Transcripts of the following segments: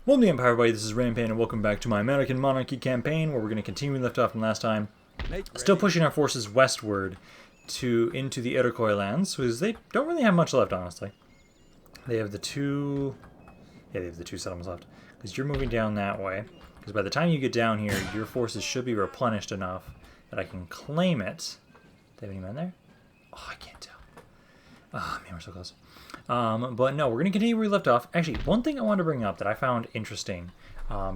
Welcome to the Empire, everybody. This is Rampaned, and welcome back to my American Monarchy campaign, where we're going to continue left off from last time. Still pushing our forces westward into the Iroquois lands, because they don't really have much left, honestly. They have the two settlements left, because you're moving down that way. Because by the time you get down here, your forces should be replenished enough that I can claim it. Do they have any men there? Oh, I can't tell. Oh, man, we're so close. But no, we're going to continue where we left off. Actually, one thing I wanted to bring up that I found interesting,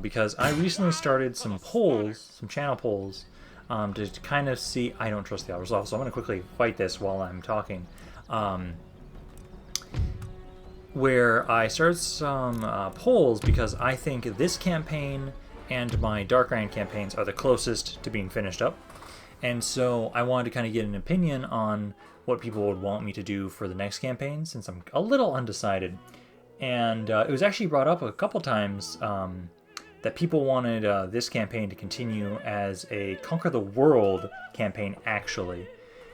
because I recently started some polls, some channel polls, to kind of see... I don't trust the Alvarez, so I'm going to quickly fight this while I'm talking. Where I started some polls because I think this campaign and my Dark Iron campaigns are the closest to being finished up. And so I wanted to kind of get an opinion on what people would want me to do for the next campaign, since I'm a little undecided. And it was actually brought up a couple times that people wanted this campaign to continue as a Conquer the World campaign, actually.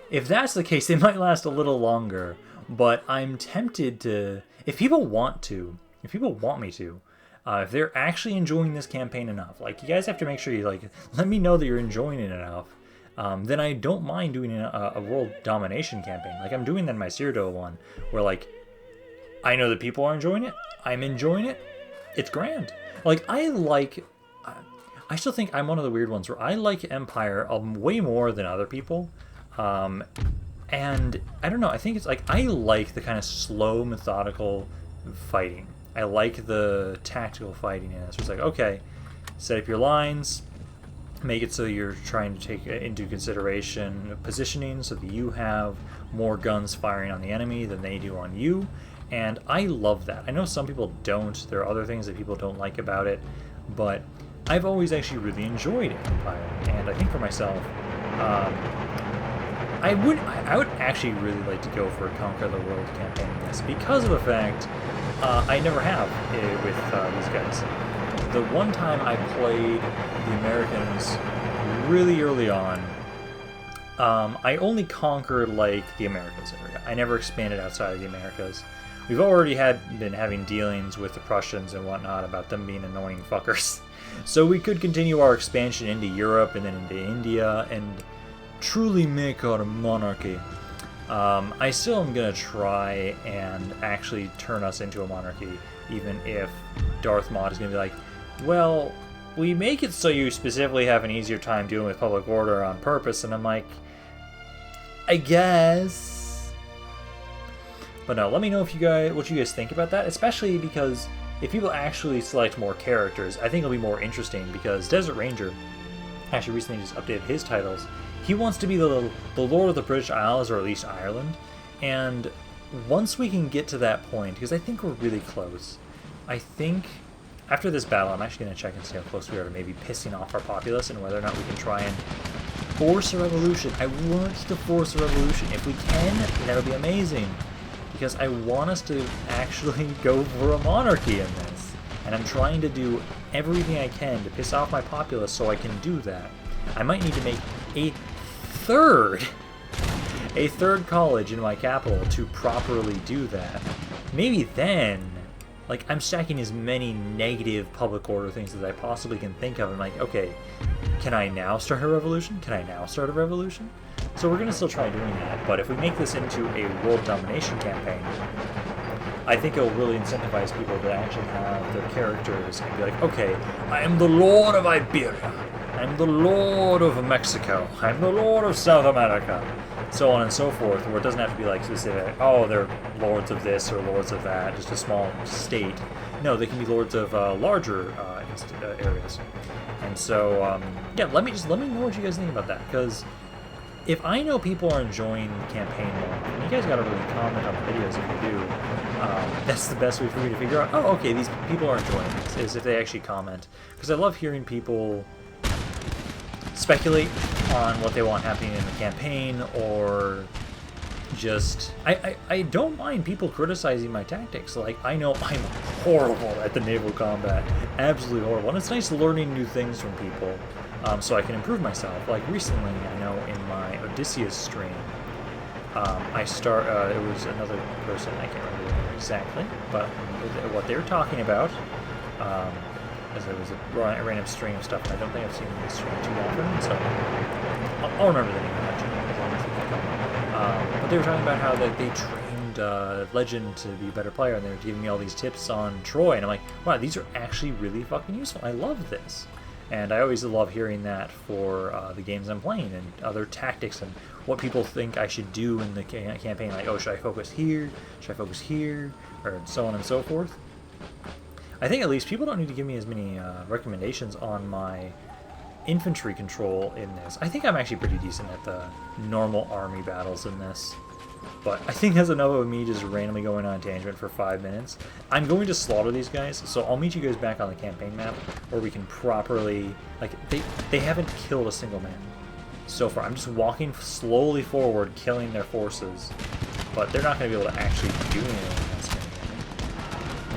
If that's the case, it might last a little longer, but I'm tempted to... If people want me to, if they're actually enjoying this campaign enough, like, you guys have to make sure you, let me know that you're enjoying it enough. Then I don't mind doing a world domination campaign. Like, I'm doing that in my Cyrodiil one, where, I know that people are enjoying it. I'm enjoying it. It's grand. I still think I'm one of the weird ones where I like Empire way more than other people. And I don't know, I think it's I like the kind of slow, methodical fighting. I like the tactical fighting in it. So it's okay, set up your lines, make it so you're trying to take into consideration positioning so that you have more guns firing on the enemy than they do on you. And I love that. I know some people don't. There are other things that people don't like about it, but I've always actually really enjoyed Empire. And I think for myself, I would actually really like to go for a Conquer the World campaign in this, because of the fact I never have with these guys. The one time I played the Americans really early on, I only conquered the Americas area. I never expanded outside of the Americas. We've already been having dealings with the Prussians and whatnot about them being annoying fuckers. So we could continue our expansion into Europe and then into India and truly make our monarchy. I still am going to try and actually turn us into a monarchy, even if Darthmod is going to be well, we make it so you specifically have an easier time dealing with public order on purpose, and I'm I guess. But no, let me know what you guys think about that, especially because if people actually select more characters, I think it'll be more interesting, because Desert Ranger actually recently just updated his titles. He wants to be the Lord of the British Isles, or at least Ireland, and once we can get to that point, because I think we're really close, I think after this battle, I'm actually going to check and see how close we are to maybe pissing off our populace and whether or not we can try and force a revolution. I want to force a revolution. If we can, that would be amazing, because I want us to actually go for a monarchy in this, and I'm trying to do everything I can to piss off my populace so I can do that. I might need to make a third college in my capital to properly do that. Maybe then, I'm stacking as many negative public order things as I possibly can think of. I'm okay, can I now start a revolution? Can I now start a revolution? So we're going to still try doing that, but if we make this into a world domination campaign, I think it'll really incentivize people to actually have their characters and be okay, I am the Lord of Iberia, I'm the Lord of Mexico, I'm the Lord of South America, so on and so forth, where it doesn't have to be specific, oh, they're lords of this or lords of that, just a small state. No, they can be lords of larger areas. And so, yeah, let me know what you guys think about that, because if I know people are enjoying campaign more, and you guys gotta really comment on the videos if you do, that's the best way for me to figure out, oh, okay, these people are enjoying this, is if they actually comment. Because I love hearing people speculate on what they want happening in the campaign, or just... I don't mind people criticizing my tactics. I know I'm horrible at the naval combat. Absolutely horrible. And it's nice learning new things from people, so I can improve myself. Recently, I know in my Odysseus stream, it was another person, I can't remember exactly, but what they were talking about as it was a random string of stuff, and I don't think I've seen this string too often, so I'll remember the name of that channel as long as they come. But they were talking about how they trained Legend to be a better player, and they were giving me all these tips on Troy, and I'm like, wow, these are actually really fucking useful. I love this. And I always love hearing that for the games I'm playing and other tactics and what people think I should do in the campaign. Like, oh, should I focus here? Should I focus here? Or so on and so forth. I think at least people don't need to give me as many recommendations on my infantry control in this. I think I'm actually pretty decent at the normal army battles in this. But I think that's enough of me just randomly going on a tangent for 5 minutes. I'm going to slaughter these guys, so I'll meet you guys back on the campaign map where we can properly... Like, they haven't killed a single man so far. I'm just walking slowly forward, killing their forces. But they're not going to be able to actually do anything against me.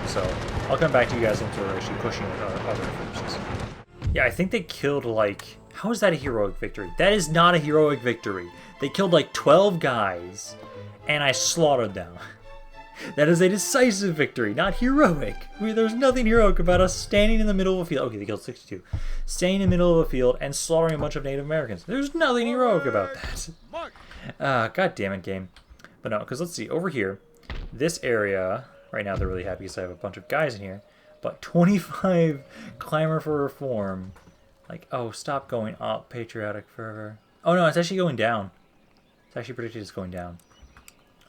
So I'll come back to you guys once we're actually pushing with our other forces. Yeah, I think they killed, like... How is that a heroic victory? That is not a heroic victory. They killed, like, 12 guys... and I slaughtered them. That is a decisive victory, not heroic. There's nothing heroic about us standing in the middle of a field. Okay, they killed 62. Standing in the middle of a field and slaughtering a bunch of Native Americans. There's nothing heroic about that. God damn it, game. But no, because let's see, over here, this area, right now they're really happy because I have a bunch of guys in here, but 25 clamor for reform. Like, oh, stop going up, patriotic fervor. Oh no, it's actually going down. It's actually predicted it's going down.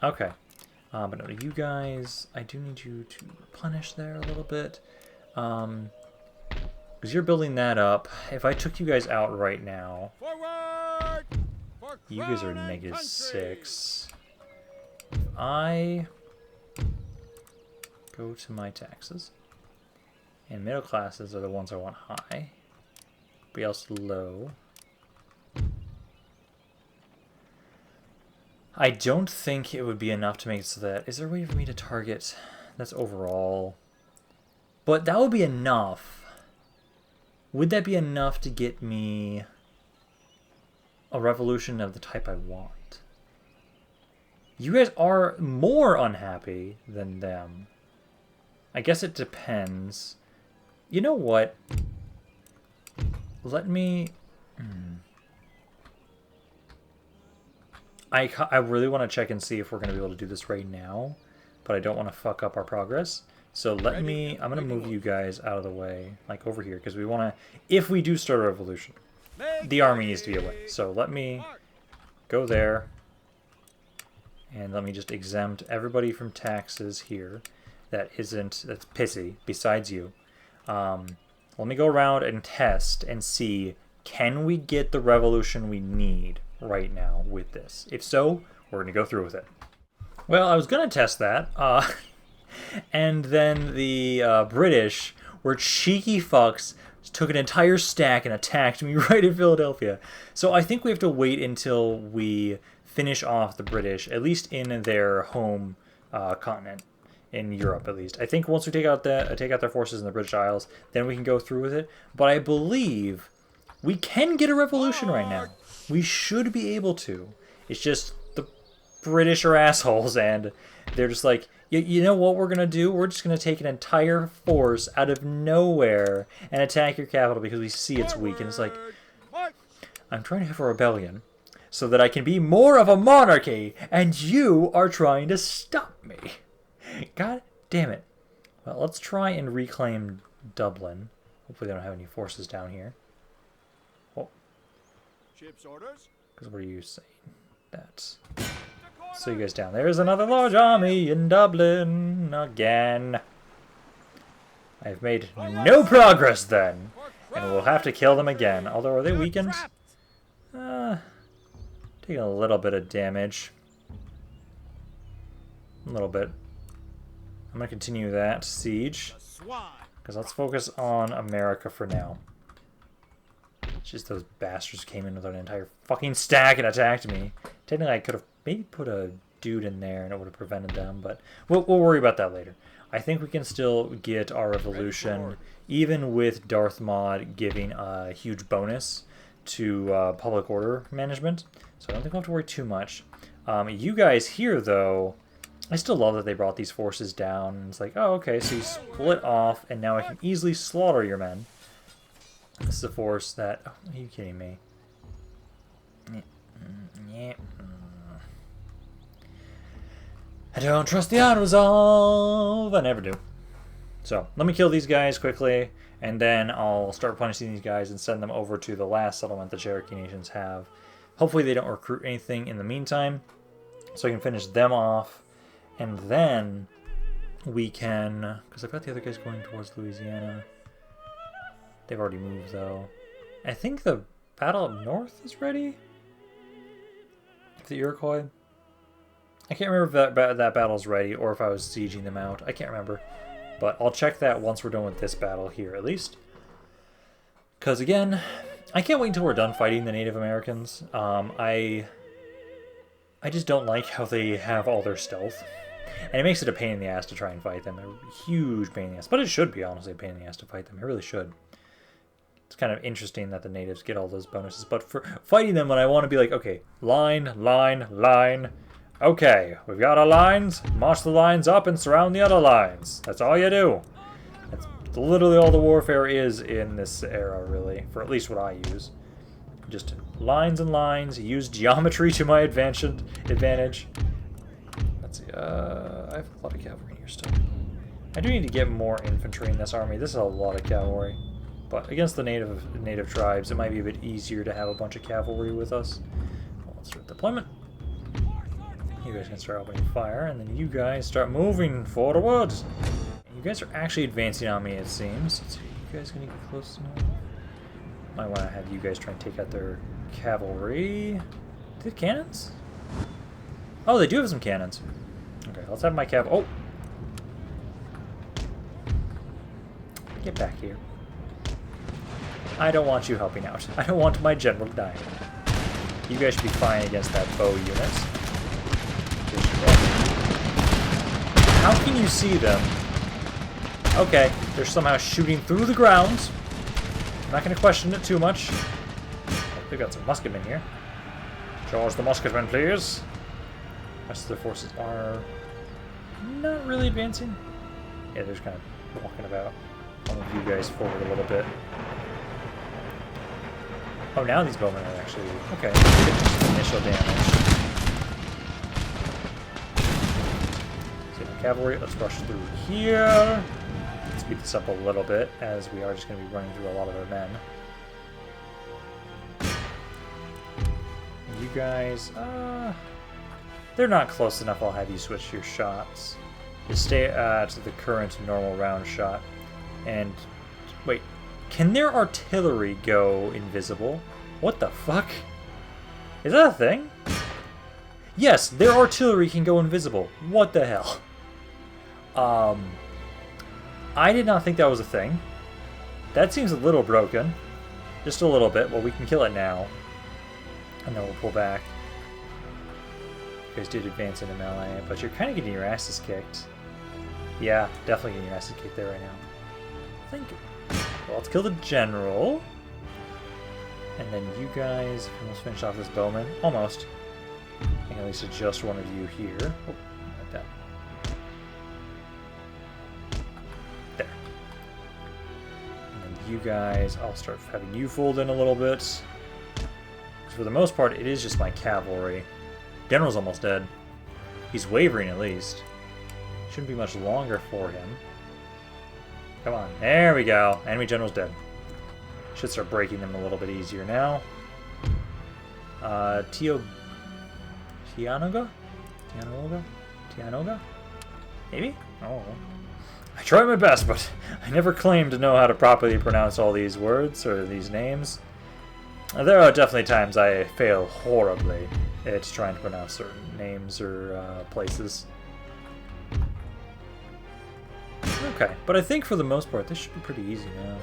Okay, but no, you guys, I do need you to replenish there a little bit, because you're building that up. If I took you guys out right now, you guys are -6. If I go to my taxes, and middle classes are the ones I want high, everybody else low. I don't think it would be enough to make it so that... Is there a way for me to target? That's overall. But that would be enough. Would that be enough to get me a revolution of the type I want? You guys are more unhappy than them. I guess it depends. You know what? Let me... I really want to check and see if we're going to be able to do this right now, but I don't want to fuck up our progress. So let me, I'm going to move you guys out of the way, like over here, because we want to, if we do start a revolution, the army needs to be away. So let me go there, and let me just exempt everybody from taxes here that's pissy, besides you. Let me go around and test and see, can we get the revolution we need right now with this? If so, we're going to go through with it. Well, I was going to test that, and then the British were cheeky fucks, took an entire stack and attacked me right in Philadelphia. So I think we have to wait until we finish off the British, at least in their home continent, in Europe at least. I think once we take out their forces in the British Isles, then we can go through with it. But I believe we can get a revolution right now. We should be able to. It's just the British are assholes, and they're just like, you know what we're going to do? We're just going to take an entire force out of nowhere and attack your capital because we see it's weak. And it's like, I'm trying to have a rebellion so that I can be more of a monarchy, and you are trying to stop me. God damn it. Well, let's try and reclaim Dublin. Hopefully they don't have any forces down here. Ship's orders. Because what are you saying? That's... So you guys down. There's another large army in Dublin again. I've made no progress then. And we'll have to kill them again. Although, are they weakened? Taking a little bit of damage. A little bit. I'm going to continue that siege. Because let's focus on America for now. It's just those bastards came in with an entire fucking stack and attacked me. Technically, I could have maybe put a dude in there and it would have prevented them, but we'll worry about that later. I think we can still get our revolution, even with Darthmod giving a huge bonus to public order management. So I don't think we'll have to worry too much. You guys here, though, I still love that they brought these forces down. And it's like, oh, okay, so you split off, and now I can easily slaughter your men. This is a force that... Oh, are you kidding me? Yeah. I don't trust the unresolved. I never do. So, let me kill these guys quickly, and then I'll start punishing these guys and send them over to the last settlement the Cherokee nations have. Hopefully they don't recruit anything in the meantime, so I can finish them off. And then we can... Because I've got the other guys going towards Louisiana. They've already moved, though. I think the battle up north is ready? The Iroquois? I can't remember if that battle's ready or if I was sieging them out. I can't remember. But I'll check that once we're done with this battle here, at least. Because, again, I can't wait until we're done fighting the Native Americans. I just don't like how they have all their stealth. And it makes it a pain in the ass to try and fight them. A huge pain in the ass. But it should be, honestly, a pain in the ass to fight them. It really should. It's kind of interesting that the natives get all those bonuses. But for fighting them, when I want to be like, okay, line, line, line. Okay, we've got our lines. March the lines up and surround the other lines. That's all you do. That's literally all the warfare is in this era, really. For at least what I use. Just lines and lines. Use geometry to my advantage. Let's see. I have a lot of cavalry here still. I do need to get more infantry in this army. This is a lot of cavalry. But against the native tribes, it might be a bit easier to have a bunch of cavalry with us. Well, let's start deployment. You guys can start opening fire, and then you guys start moving forwards. You guys are actually advancing on me, it seems. Let's see, you guys gonna get close enough? Might want to have you guys try and take out their cavalry. Do they have cannons? Oh, they do have some cannons. Okay, let's have my oh! Get back here. I don't want you helping out. I don't want my general dying. You guys should be fine against that bow unit. How can you see them? Okay, they're somehow shooting through the ground. I'm not going to question it too much. Oh, they've got some musketmen here. Charge the musketmen, please. The rest of their forces are not really advancing. Yeah, they're just kind of walking about. I'll move you guys forward a little bit. Oh, now these bowmen are actually... Okay, just initial damage. So cavalry, let's rush through here. Let's speed this up a little bit, as we are just going to be running through a lot of our men. And you guys, they're not close enough. I'll have you switch your shots. Just stay at the current normal round shot. And, wait, can their artillery go invisible? What the fuck? Is that a thing? Yes, their artillery can go invisible. What the hell? I did not think that was a thing. That seems a little broken. Just a little bit. Well, we can kill it now. And then we'll pull back. You guys did advance into melee, but you're kind of getting your asses kicked. Yeah, definitely getting your asses kicked there right now. I think... Well, let's kill the general. And then you guys, almost finish off this bowman. Almost. I can at least adjust one of you here. Oh, like that. There. And then you guys, I'll start having you fold in a little bit. Because for the most part, it is just my cavalry. General's almost dead. He's wavering at least. Shouldn't be much longer for him. Come on. There we go. Enemy general's dead. Should start breaking them a little bit easier now. Tianoga? Maybe? Oh. I try my best, but I never claim to know how to properly pronounce all these words or these names. There are definitely times I fail horribly at trying to pronounce certain names or places. Okay, but I think for the most part, this should be pretty easy now.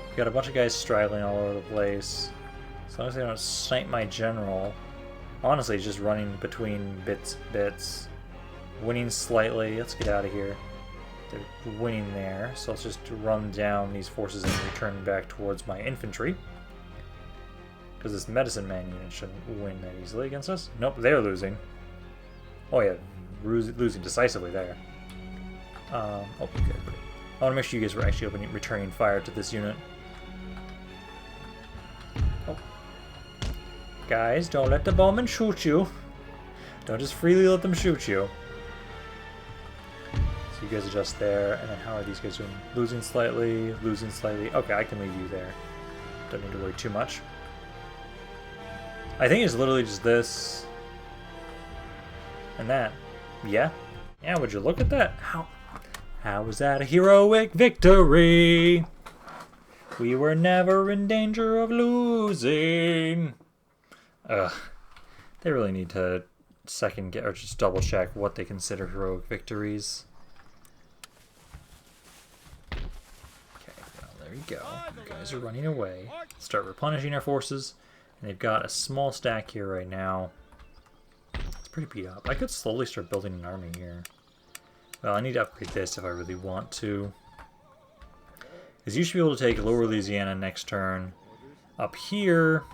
We've got a bunch of guys straggling all over the place. As long as they don't snipe my general. Honestly, just running between bits. Winning slightly. Let's get out of here. They're winning there, so let's just run down these forces and return back towards my infantry. Because this medicine man unit shouldn't win that easily against us. Nope, they're losing. Oh yeah, losing decisively there. Oh, okay. I want to make sure you guys were actually returning fire to this unit. Oh. Guys, don't let the bowmen shoot you. Don't just freely let them shoot you. So you guys adjust there, and then how are these guys doing? Losing slightly, losing slightly. Okay, I can leave you there. Don't need to worry too much. I think it's literally just this and that. Yeah? Yeah, would you look at that? How was that a heroic victory? We were never in danger of losing. Ugh. They really need to or just double check what they consider heroic victories. Okay, well, there you go. You guys are running away. Start replenishing our forces. And they've got a small stack here right now. It's pretty beat up. I could slowly start building an army here. Well, I need to upgrade this if I really want to. Because you should be able to take Lower Louisiana next turn. Up here.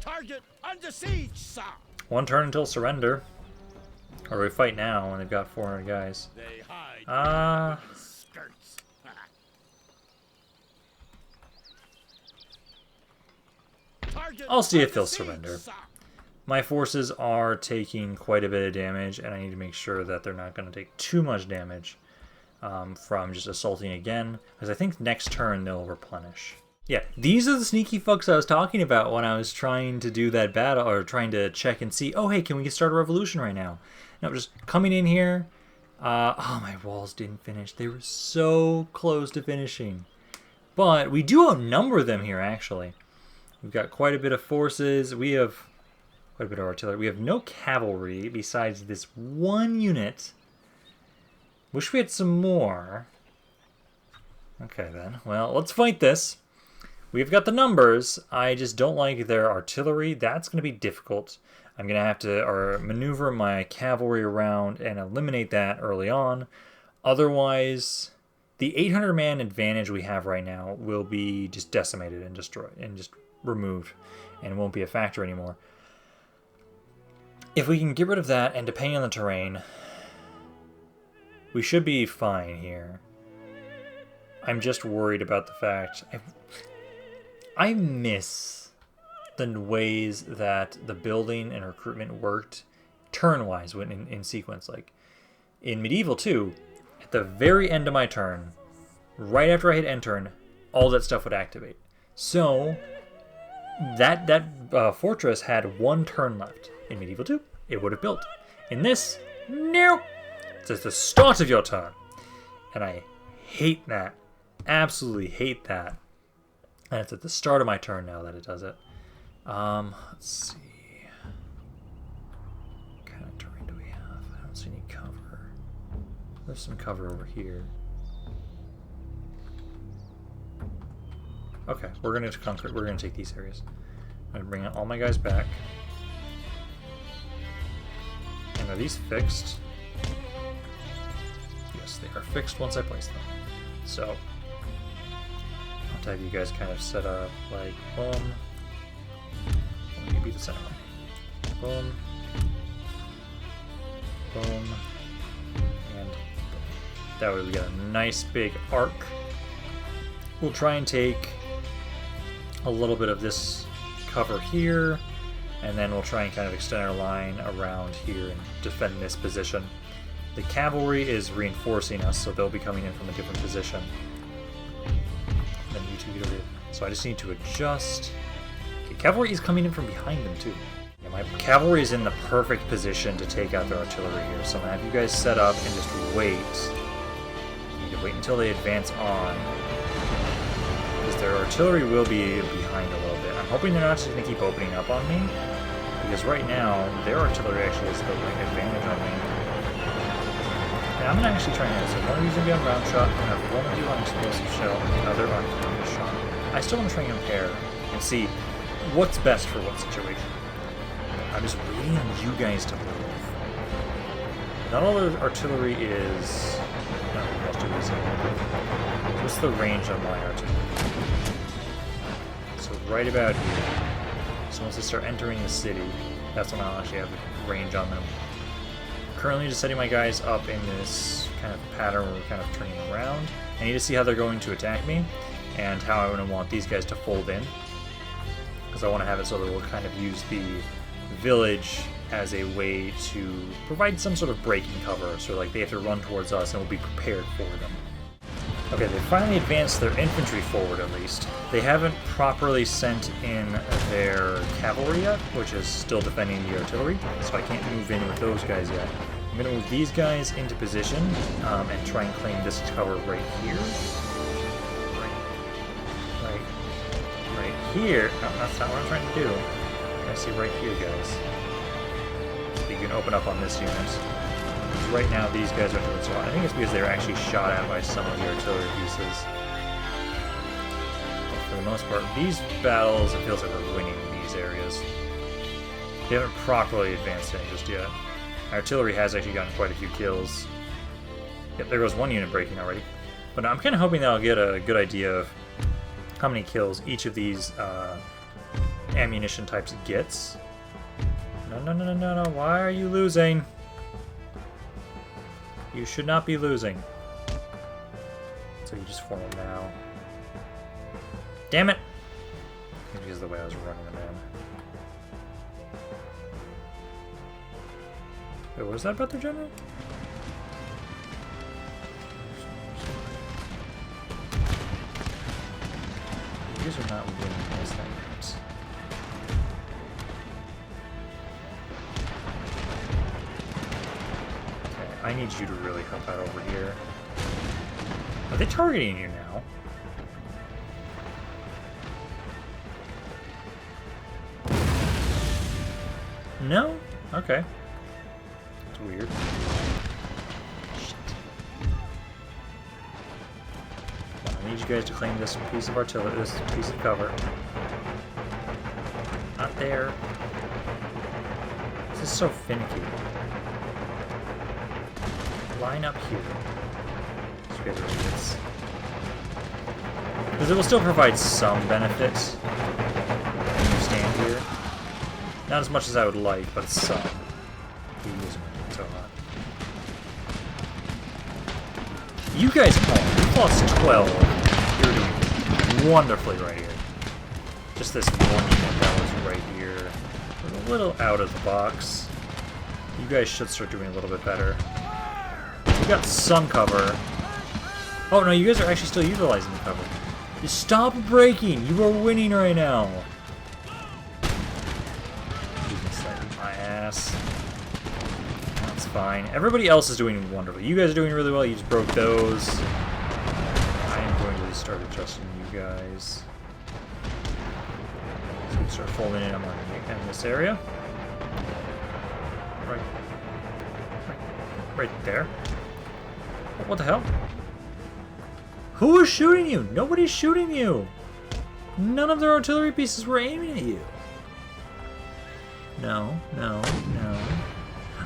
Target under siege, sir. One turn until surrender. Or we fight now when they've got 400 guys. I'll see if they'll surrender. My forces are taking quite a bit of damage, and I need to make sure that they're not going to take too much damage from just assaulting again, because I think next turn they'll replenish. Yeah, these are the sneaky fucks I was talking about when I was trying to do that battle, or trying to check and see, oh hey, can we start a revolution right now? No, just coming in here. Oh, my walls didn't finish. They were so close to finishing. But we do outnumber them here, actually. We've got quite a bit of forces. We have quite a bit of artillery. We have no cavalry besides this one unit. Wish we had some more. Okay, then. Well, let's fight this. We've got the numbers. I just don't like their artillery. That's going to be difficult. I'm going to have to maneuver my cavalry around and eliminate that early on. Otherwise, the 800-man advantage we have right now will be just decimated and destroyed and just removed and won't be a factor anymore. If we can get rid of that, and depending on the terrain, we should be fine here. I'm just worried about the fact I miss the ways that the building and recruitment worked turn-wise when in sequence. Like in Medieval 2, at the very end of my turn, right after I hit end turn, all that stuff would activate. So that fortress had one turn left. In Medieval 2, it would have built. In this, no. It's at the start of your turn. And I hate that. Absolutely hate that. And it's at the start of my turn now that it does it. Let's see. What kind of terrain do we have? I don't see any cover. There's some cover over here. Okay, we're gonna conquer. We're gonna take these areas. I'm gonna bring all my guys back. And are these fixed? Yes, they are fixed once I place them. So I'll have you guys kind of set up like boom. Maybe the center one. Boom. Boom. And boom. That way we got a nice big arc. We'll try and take a little bit of this cover here, and then we'll try and kind of extend our line around here and defend this position. The cavalry is reinforcing us, so they'll be coming in from a different position. Then you two get over here. So I just need to adjust. Okay, cavalry is coming in from behind them too. Yeah, my cavalry is in the perfect position to take out their artillery here, so I'm gonna have you guys set up and just wait. You need to wait until they advance on. Because their artillery will be behind a little bit. I'm hoping they're not just going to keep opening up on me, because right now their artillery actually has the advantage on me. And I'm going to actually try and so one of these going to be on round shot, I'm going to have one of you on explosive shell, and the other on counter shot. I still want to try and compare and see what's best for what situation. I'm just waiting on you guys to move. Not all their artillery is... No, let's do this. What's the range on my artillery? So right about here. So once they start entering the city, that's when I'll actually have range on them. currently just setting my guys up in this kind of pattern where we're kind of turning around. I need to see how they're going to attack me and how I want these guys to fold in. Because I want to have it so that we'll kind of use the village as a way to provide some sort of breaking cover. So like they have to run towards us and we'll be prepared for them. Okay, they finally advanced their infantry forward at least. They haven't properly sent in their cavalry yet, which is still defending the artillery, so I can't move in with those guys yet. I'm going to move these guys into position and try and claim this cover right here. Right here. No, that's not what I'm trying to do. I see right here, guys. So you can open up on this unit. Right now, these guys are doing so. I think it's because they're actually shot at by some of the artillery pieces. But for the most part, these battles, it feels like we're winning in these areas. They haven't properly advanced any just yet. Artillery has actually gotten quite a few kills. Yep, there goes one unit breaking already. But I'm kind of hoping that I'll get a good idea of how many kills each of these ammunition types gets. No. Why are you losing? You should not be losing. So you just form them now. Damn it! Because of the way I was running them in. Wait, what was that about the general? You guys are not winning these things. I need you to really help out over here. Are they targeting you now? No? Okay. That's weird. Shit. I need you guys to claim this piece of artillery, this piece of cover. Not there. This is so finicky. Line up here. Because it will still provide some benefit when you stand here. Not as much as I would like, but some. So hot. You guys, you lost 12. You're doing wonderfully right here. Just this one unit that was right here. A little out of the box. You guys should start doing a little bit better. You got some cover. Oh no, you guys are actually still utilizing the cover. Just stop breaking! You are winning right now! My ass. That's fine. Everybody else is doing wonderfully. You guys are doing really well. You just broke those. I am going to start adjusting you guys. So we start folding in on in this area. Right there. What the hell? Who is shooting you? Nobody's shooting you! None of their artillery pieces were aiming at you. No.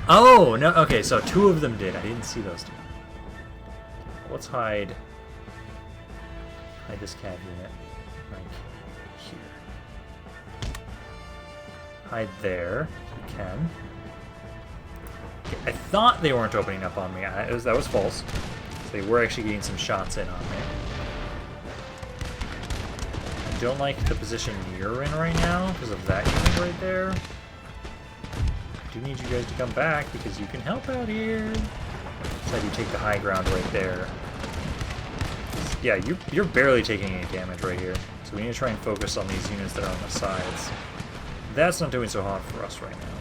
Oh, no. Okay, so two of them did. I didn't see those two. Let's hide this cav unit right here. Hide there, if you can. I thought they weren't opening up on me. That was false. They were actually getting some shots in on me. I don't like the position you're in right now because of that unit right there. I do need you guys to come back because you can help out here. So you take the high ground right there. Yeah, you're barely taking any damage right here. So we need to try and focus on these units that are on the sides. That's not doing so hot for us right now.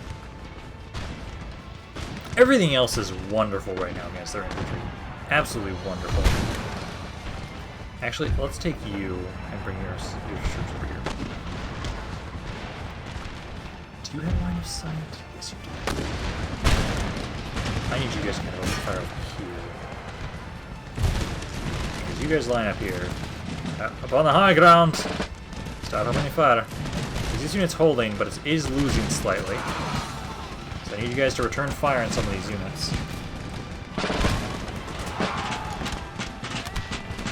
Everything else is wonderful right now against their infantry. Absolutely wonderful. Actually, let's take you and bring your troops over here. Do you have line of sight? Yes, you do. I need you guys to kind of open fire over here. Because you guys line up here. Up on the high ground. Start opening fire. This unit's holding, but it is losing slightly. So I need you guys to return fire on some of these units.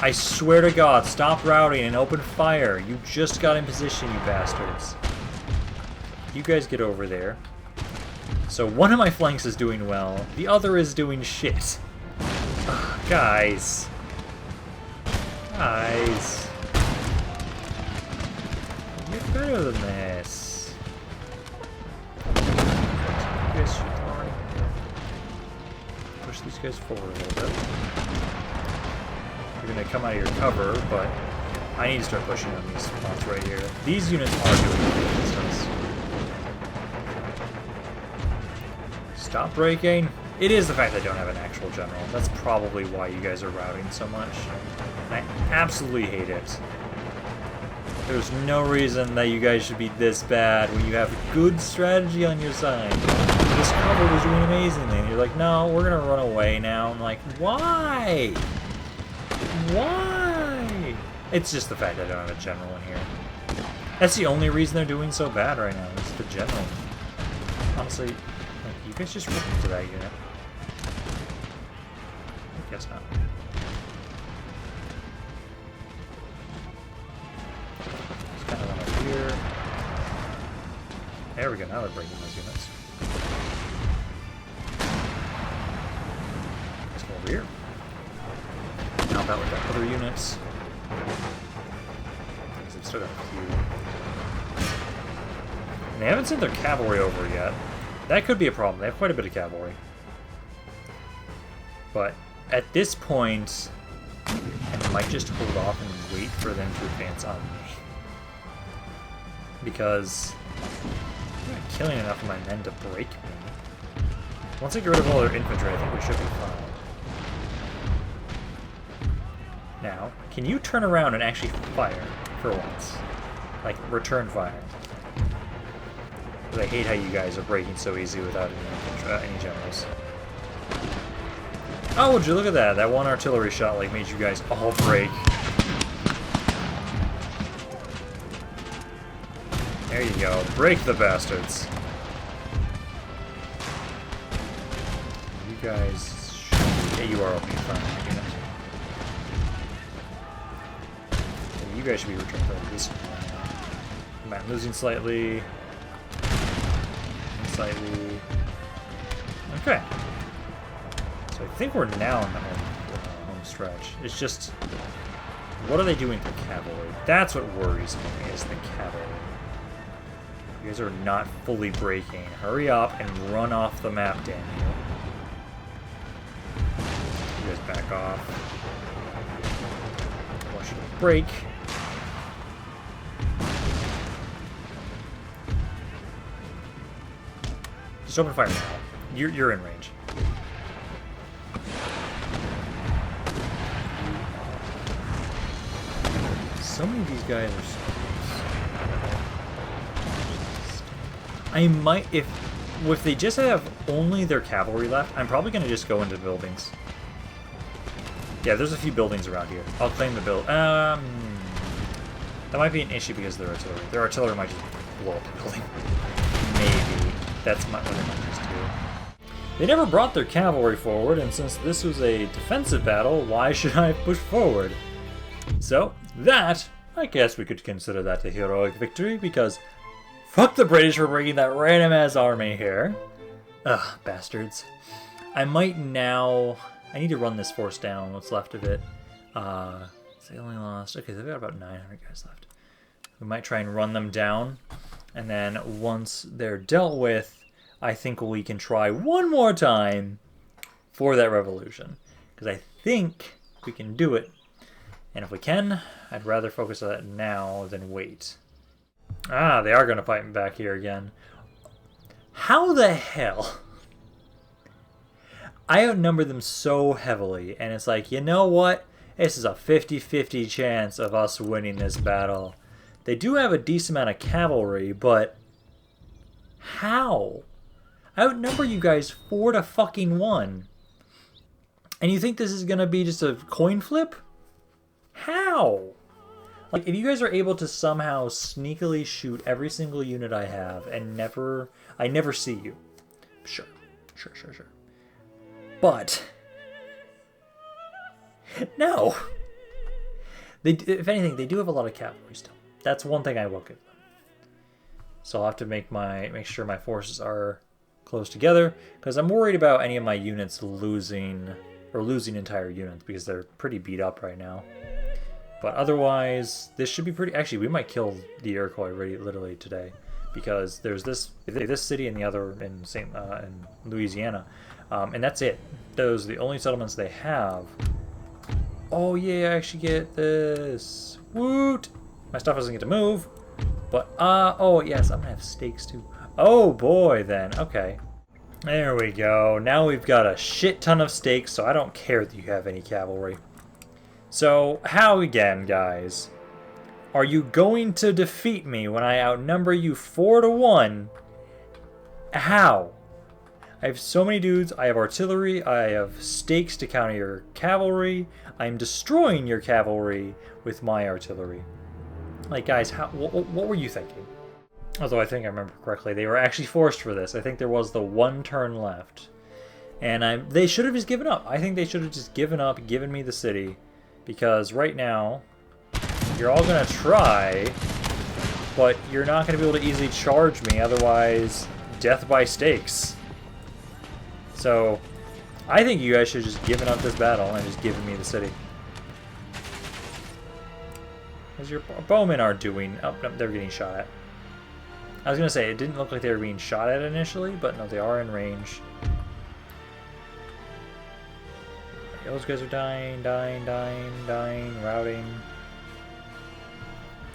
I swear to God, stop routing and open fire. You just got in position, you bastards. You guys get over there. So one of my flanks is doing well, the other is doing shit. Ugh, guys. Guys. You're better than this. You guys should push these guys forward a little bit. You're gonna come out of your cover, but I need to start pushing on these spots right here. These units are doing good business. Stop breaking. It is the fact that I don't have an actual general. That's probably why you guys are routing so much. And I absolutely hate it. There's no reason that you guys should be this bad when you have good strategy on your side. This cover was doing amazingly, and you're like, no, we're gonna run away now. I'm like, why? Why? It's just the fact that I don't have a general in here. That's the only reason they're doing so bad right now, is the general. Honestly, you guys just rip into that unit. I guess not. Just kind of run up here. There we go, now they're breaking those units. Let's go over here. Help out with the other units. Because I've still got a few. And they haven't sent their cavalry over yet. That could be a problem. They have quite a bit of cavalry. But at this point, I might just hold off and wait for them to advance on me. Because I'm not killing enough of my men to break me. Once I get rid of all their infantry, I think we should be fine. Now, can you turn around and actually fire for once? Like, return fire. Because I hate how you guys are breaking so easy without any generals. Oh, would you look at that? That one artillery shot like made you guys all break. There you go. Break the bastards. You guys should... Yeah, you are opening fire. You guys should be returning fire to this one. I'm losing slightly. Slightly. Okay. So I think we're now in the home stretch. It's just, what are they doing for cavalry? That's what worries me, is the cavalry. You guys are not fully breaking. Hurry up and run off the map, Daniel. You guys back off. I want you to break. Just open fire now. You're in range. So many of these guys are so I might, if they just have only their cavalry left, I'm probably going to just go into buildings. Yeah, there's a few buildings around here. I'll claim the build. That might be an issue because of their artillery. Their artillery might just blow up the building. Maybe. That's what they might just do. They never brought their cavalry forward, and since this was a defensive battle, why should I push forward? So, that, I guess we could consider that a heroic victory, because fuck the British for bringing that random-ass army here. Ugh, bastards. I might now... I need to run this force down, what's left of it. They only lost... Okay, they've got about 900 guys left. We might try and run them down. And then once they're dealt with, I think we can try one more time for that revolution. Because I think we can do it. And if we can, I'd rather focus on that now than wait. Ah, they are going to fight back here again. How the hell? I outnumber them so heavily, and it's like, you know what? This is a 50-50 chance of us winning this battle. They do have a decent amount of cavalry, but how? I outnumber you guys 4-1. And you think this is going to be just a coin flip? How? Like, if you guys are able to somehow sneakily shoot every single unit I have and I never see you. Sure. But no. If anything, they do have a lot of cavalry still. That's one thing I will give them. So I'll have to make sure my forces are close together, because I'm worried about any of my units losing entire units, because they're pretty beat up right now. But otherwise, this should be pretty... Actually, we might kill the Iroquois literally today, because there's this city and the other in in Louisiana, and that's it. Those are the only settlements they have. Oh yeah, I actually get this. Woot! My stuff doesn't get to move, but oh yes, I'm gonna have stakes too. Oh boy, then. Okay. There we go. Now we've got a shit ton of stakes, so I don't care that you have any cavalry. So, how again, guys? Are you going to defeat me when I outnumber you 4-1? How? I have so many dudes. I have artillery. I have stakes to counter your cavalry. I'm destroying your cavalry with my artillery. Like, guys, what were you thinking? Although I think I remember correctly, they were actually forced for this. I think there was the one turn left. And they should have just given up. I think they should have just given up, given me the city. Because right now, you're all going to try, but you're not going to be able to easily charge me. Otherwise, death by stakes. So, I think you guys should have just given up this battle and just given me the city. Because your bowmen are doing... Oh, no, they're getting shot at. I was going to say, it didn't look like they were being shot at initially, but no, they are in range. Those guys are dying, routing.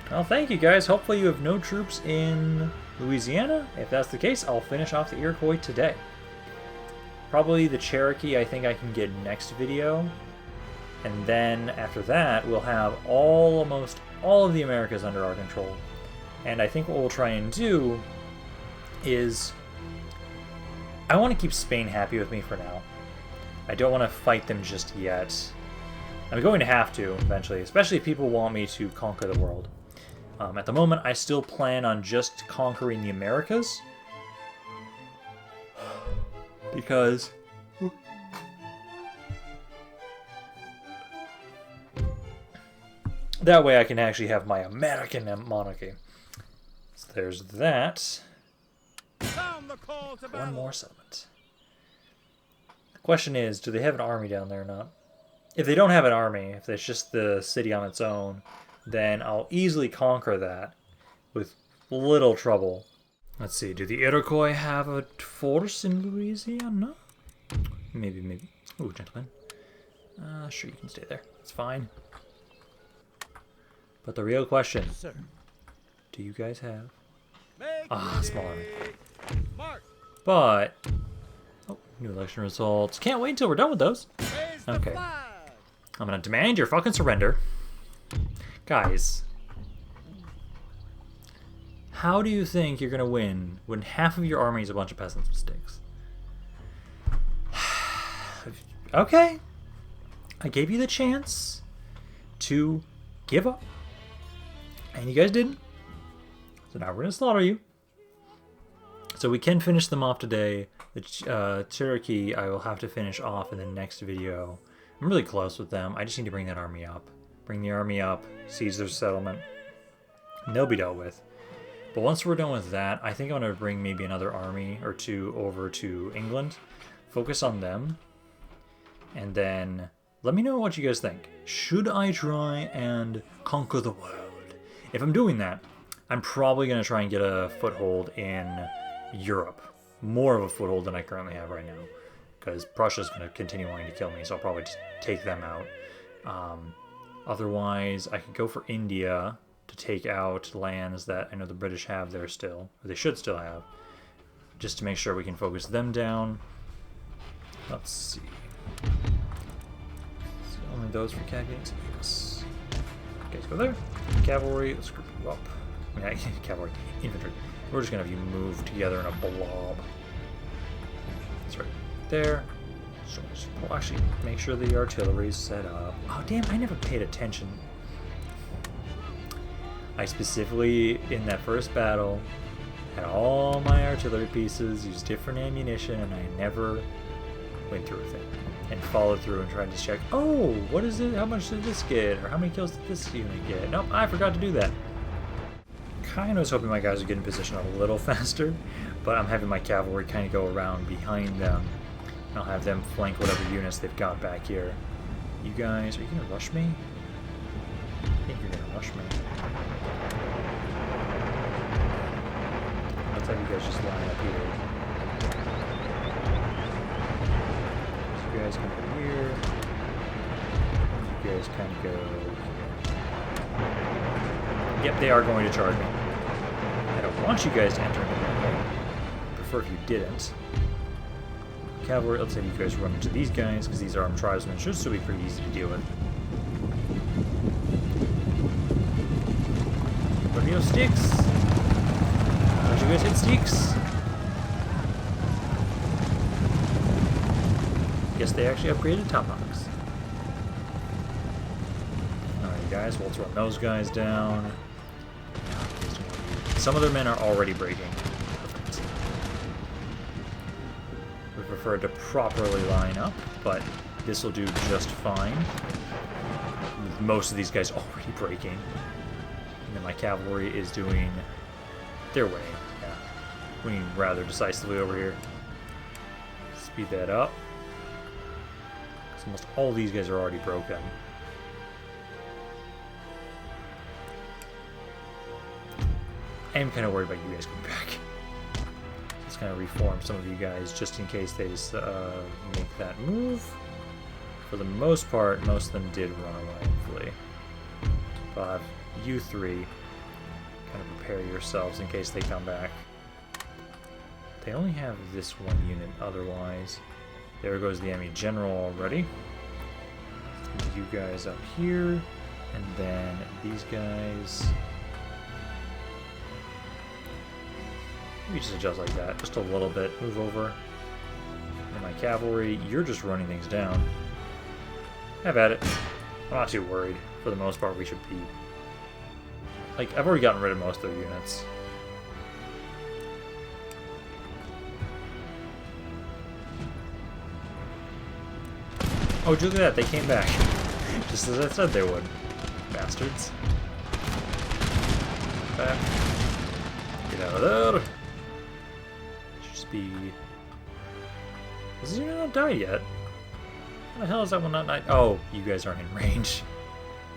Well, thank you guys. Hopefully you have no troops in Louisiana. If that's the case, I'll finish off the Iroquois today. Probably the Cherokee I think I can get next video. And then after that, we'll have almost all of the Americas under our control. And I think what we'll try and do is... I want to keep Spain happy with me for now. I don't want to fight them just yet. I'm going to have to eventually, especially if people want me to conquer the world. At the moment, I still plan on just conquering the Americas. Because... that way I can actually have my American Monarchy. So there's that. One more settlement. The question is, do they have an army down there or not? If they don't have an army, if it's just the city on its own, then I'll easily conquer that with little trouble. Let's see, do the Iroquois have a force in Louisiana? Maybe. Ooh, gentlemen. Sure, you can stay there. It's fine. But the real question, Sir. Do you guys have... small army. Mark. But... Oh, new election results. Can't wait until we're done with those. Okay. I'm gonna demand your fucking surrender. Guys. How do you think you're gonna win when half of your army is a bunch of peasants with sticks? Okay. I gave you the chance to give up. And you guys didn't. So now we're going to slaughter you. So we can finish them off today. The Cherokee I will have to finish off in the next video. I'm really close with them. I just need to bring that army up. Bring the army up, seize their settlement. And they'll be dealt with. But once we're done with that, I think I'm going to bring maybe another army or two over to England. Focus on them. And then let me know what you guys think. Should I try and conquer the world? If I'm doing that, I'm probably going to try and get a foothold in Europe. More of a foothold than I currently have right now. Because Prussia's going to continue wanting to kill me, so I'll probably just take them out. Otherwise, I could go for India to take out lands that I know the British have there still. Or they should still have. Just to make sure we can focus them down. Let's see. So only those for calculating. Yes. You guys go there. Cavalry, let's group you up. I mean, cavalry, infantry. We're just gonna have you move together in a blob. That's right there. So we'll actually make sure the artillery's set up. Oh damn! I never paid attention. I specifically, in that first battle, had all my artillery pieces, used different ammunition, and I never went through with it. And followed through and tried to check, oh, what is it? How much did this get? Or how many kills did this unit get? Nope, I forgot to do that. Kind of was hoping my guys would get in position a little faster, But I'm having my cavalry kind of go around behind them. And I'll have them flank whatever units they've got back here. You guys, are you going to rush me? I think you're going to rush me. Let's have you guys just line up here. So you guys can go here. You guys kind of go here. Yep, they are going to charge me. I don't want you guys to enter into that way. I prefer if you didn't. Cavalry, let's say you guys run into these guys, because these armed tribesmen should still be pretty easy to deal with. Tornado sticks! Don't you guys hit sticks? Guess they actually upgraded tomahawks. Alright guys, we'll throw those guys down. Some of their men are already breaking. We prefer to properly line up, but this will do just fine. With most of these guys already breaking. And then my cavalry is doing their way. Yeah. Winning rather decisively over here. Speed that up. Because almost all these guys are already broken. I am kind of worried about you guys coming back. Let's kind of reform some of you guys just in case they make that move. For the most part, most of them did run away, hopefully. But I'll have you three kind of prepare yourselves in case they come back. They only have this one unit otherwise. There goes the enemy general already. You guys up here, and then these guys. Maybe just adjust like that, just a little bit. Move over. And my cavalry, you're just running things down. Have at it. I'm not too worried. For the most part, we should be... Like, I've already gotten rid of most of their units. Oh, look at that, they came back. Just as I said they would. Bastards. Back. Get out of there. Just be... Has this unit not died yet? How the hell is that one not died? Oh, you guys aren't in range.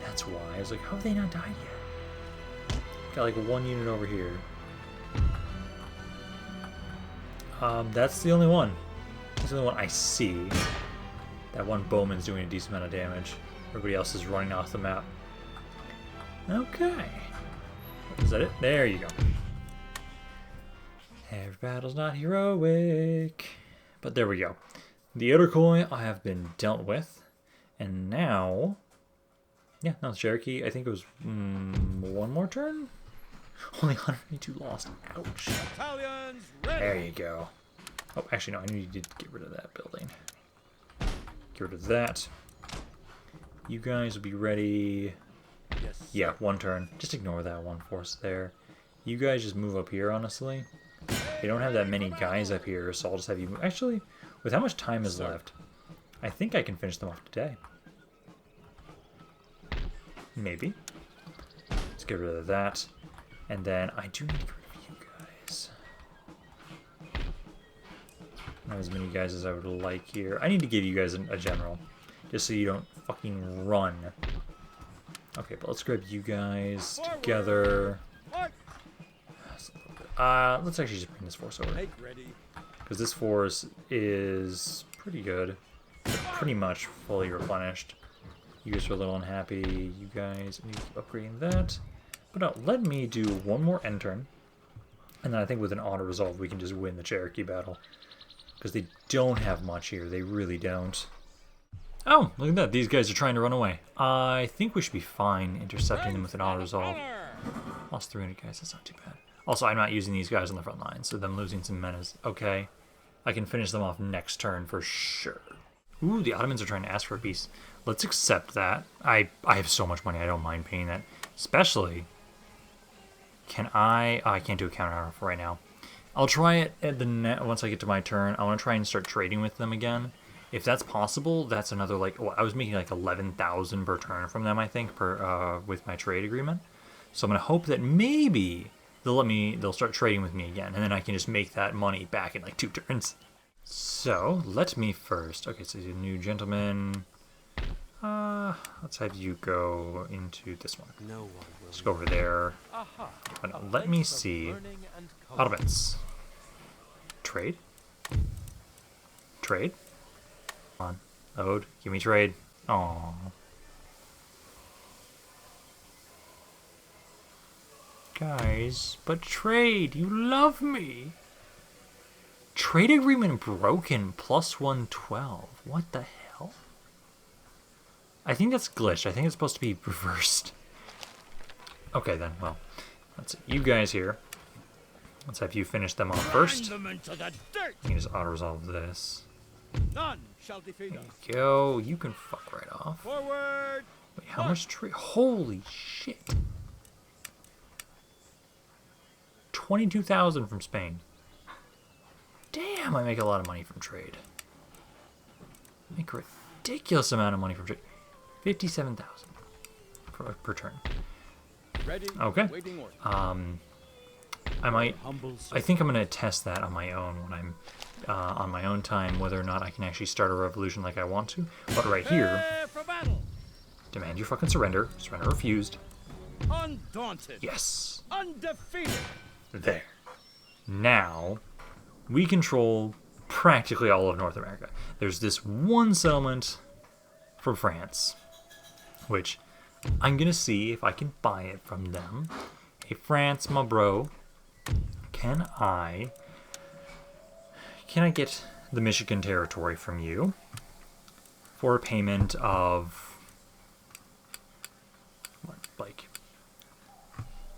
That's why. I was like, how have they not died yet? Got like one unit over here. That's the only one. That's the only one I see. That one bowman's doing a decent amount of damage. Everybody else is running off the map. Okay. Is that it? There you go. Every battle's not heroic. But there we go. The Iroquois I have been dealt with. And now... Yeah, now it's Cherokee. I think it was one more turn? Only 182 lost. Ouch. There you go. Oh, actually, no. I need to get rid of that building. Get rid of that. You guys will be ready. Yes. Yeah, one turn. Just ignore that one force there. You guys just move up here, honestly. They don't have that many guys up here, so I'll just have you move. Actually, with how much time is left, I think I can finish them off today. Maybe. Let's get rid of that. And then I do need to get rid of you guys. Not as many guys as I would like here. I need to give you guys a general. Just so you don't fucking run. Okay, but let's grab you guys together. Let's actually just bring this force over. Because this force is pretty good. They're pretty much fully replenished. You guys are a little unhappy. You guys need to keep upgrading that. But no, let me do one more end turn. And then I think with an auto resolve we can just win the Cherokee battle. Because they don't have much here. They really don't. Oh, look at that. These guys are trying to run away. I think we should be fine intercepting them with an auto resolve. Lost 300 guys. That's not too bad. Also, I'm not using these guys on the front line, so them losing some men is okay. I can finish them off next turn for sure. Ooh, the Ottomans are trying to ask for a peace. Let's accept that. I have so much money, I don't mind paying that. Especially, can I... Oh, I can't do a counter offer right now. I'll try it at the once I get to my turn. I want to try and start trading with them again. If that's possible, that's another, like... Well, I was making like 11,000 per turn from them, I think, per with my trade agreement. So I'm going to hope that maybe they'll start trading with me again, and then I can just make that money back in like 2 turns. So let me first. Okay, so you new gentleman. Let's have you go into this one. Let's go over there. But no, let me see. Autobits. Trade. Trade. Come on. Load. Give me trade. Aww. Guys, but trade. You love me. Trade agreement broken. Plus 112. What the hell? I think that's glitched. I think it's supposed to be reversed. Okay then, well, let's see. You guys here. Let's have you finish them off first. You can just auto-resolve this. None shall defeat us. There you go. You can fuck right off. Forward. Wait, how much trade? Holy shit. 22,000 from Spain. Damn, I make a lot of money from trade. I make a ridiculous amount of money from trade. 57,000 per turn. Ready. Okay. Waiting order. I think I'm gonna test that on my own when I'm on my own time, whether or not I can actually start a revolution like I want to. But right here, Prepare for battle. demand your fucking surrender. Surrender refused. Undaunted. Yes. Undefeated. There. Now, we control practically all of North America. There's this one settlement from France, which I'm gonna see if I can buy it from them. Hey France, my bro, can I get the Michigan territory from you for a payment of what, like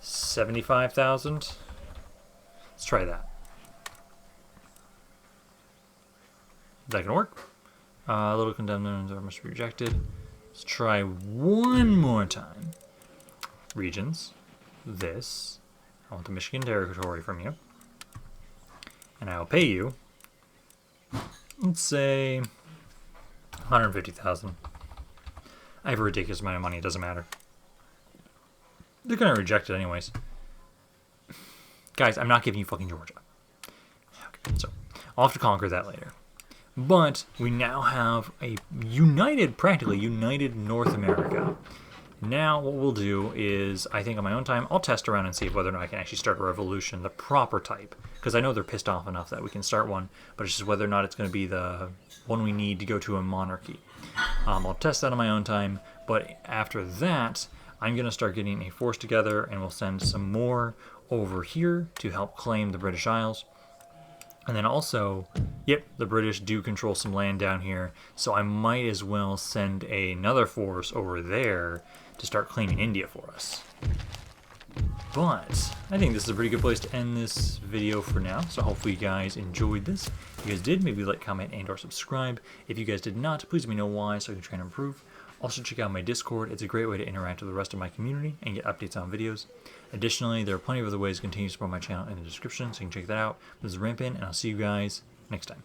75,000? Let's try that. That can work. A little condemned or must be rejected. Let's try one more time. Regions. This. I want the Michigan territory from you. And I will pay you, let's say, 150,000. I have a ridiculous amount of money. It doesn't matter. They're going to reject it anyways. Guys, I'm not giving you fucking Georgia. Okay, so I'll have to conquer that later. But we now have a practically united North America. Now what we'll do is, I think on my own time, I'll test around and see whether or not I can actually start a revolution, the proper type. Because I know they're pissed off enough that we can start one, but it's just whether or not it's going to be the one we need to go to a monarchy. I'll test that on my own time, but after that, I'm going to start getting a force together, and we'll send some more over here to help claim the British Isles. And then also, yep, the British do control some land down here, so I might as well send another force over there to start claiming India for us. But I think this is a pretty good place to end this video for now, so hopefully you guys enjoyed this. If you guys did, maybe like, comment, and or subscribe. If you guys did not, please let me know why so I can try and improve. Also check out my Discord. It's a great way to interact with the rest of my community and get updates on videos. Additionally, there are plenty of other ways to continue to support my channel in the description, so you can check that out. This is Rampaned, and I'll see you guys next time.